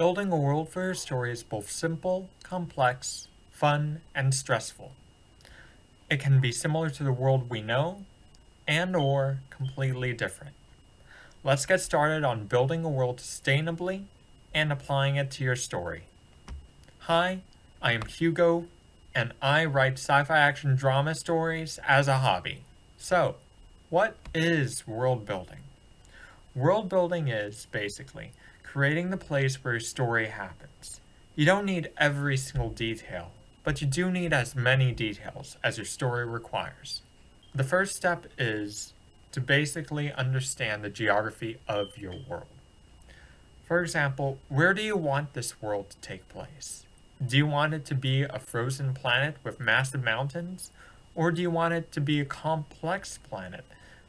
Building a world for your story is both simple, complex, fun, and stressful. It can be similar to the world we know, and/or completely different. Let's get started on building a world sustainably and applying it to your story. Hi, I am Hugo, and I write sci-fi action drama stories as a hobby. So, what is world building? World building is, basically, creating the place where your story happens. You don't need every single detail, but you do need as many details as your story requires. The first step is to basically understand the geography of your world. For example, where do you want this world to take place? Do you want it to be a frozen planet with massive mountains? Or do you want it to be a complex planet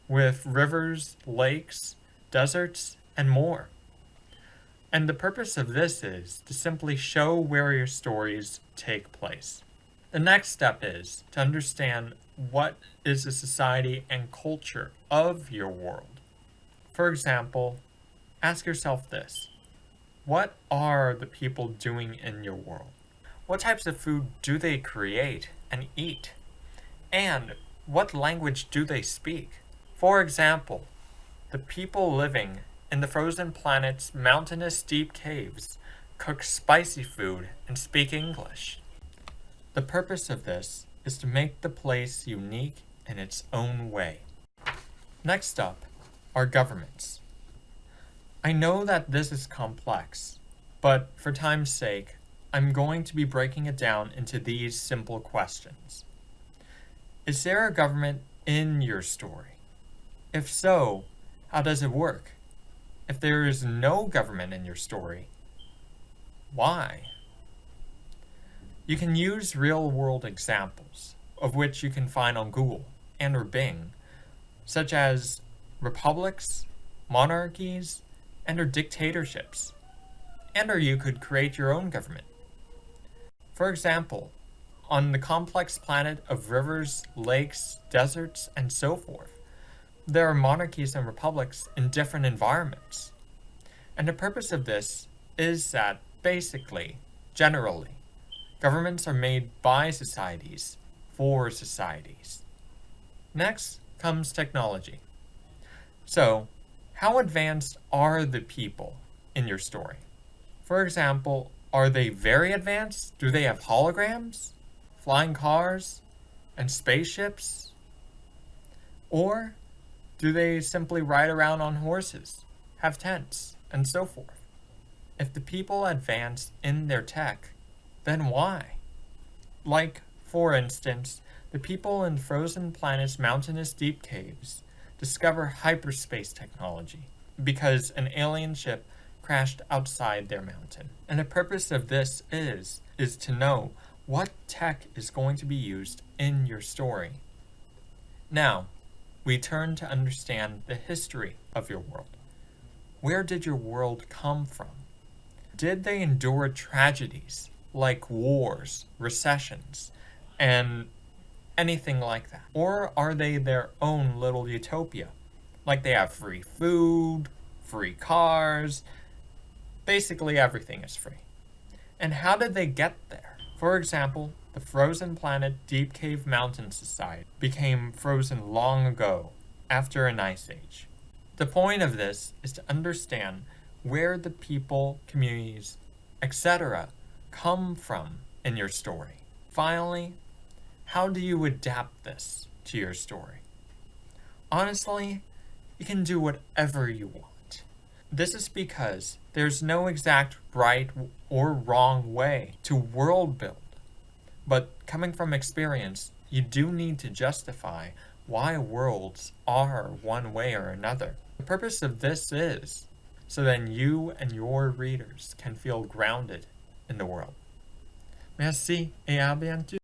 with rivers, lakes, deserts, and more? And the purpose of this is to simply show where your stories take place. The next step is to understand what is the society and culture of your world. For example, ask yourself this: what are the people doing in your world? What types of food do they create and eat? And what language do they speak? For example, the people living in the frozen planet's mountainous deep caves cook spicy food and speak English. The purpose of this is to make the place unique in its own way. Next up are governments. I know that this is complex, but for time's sake, I'm going to be breaking it down into these simple questions. Is there a government in your story? If so, how does it work? If there is no government in your story, why? You can use real-world examples, of which you can find on Google and or Bing, such as republics, monarchies, and or dictatorships, and or you could create your own government. For example, on the complex planet of rivers, lakes, deserts, and so forth, there are monarchies and republics in different environments. And the purpose of this is that, basically, generally, governments are made by societies for societies. Next comes technology. So, how advanced are the people in your story? For example, are they very advanced? Do they have holograms, flying cars, and spaceships? Or do they simply ride around on horses, have tents, and so forth? If the people advance in their tech, then why? Like, for instance, the people in Frozen Planet's mountainous deep caves discover hyperspace technology because an alien ship crashed outside their mountain. And the purpose of this is to know what tech is going to be used in your story. Now, we turn to understand the history of your world. Where did your world come from? Did they endure tragedies like wars, recessions, and anything like that? Or are they their own little utopia? Like they have free food, free cars, basically everything is free. And how did they get there? For example, the frozen planet Deep Cave Mountain Society became frozen long ago, after an ice age. The point of this is to understand where the people, communities, etc. come from in your story. Finally, how do you adapt this to your story? Honestly, you can do whatever you want. This is because there's no exact right or wrong way to world build. But coming from experience, you do need to justify why worlds are one way or another. The purpose of this is so then you and your readers can feel grounded in the world. Merci et à bientôt.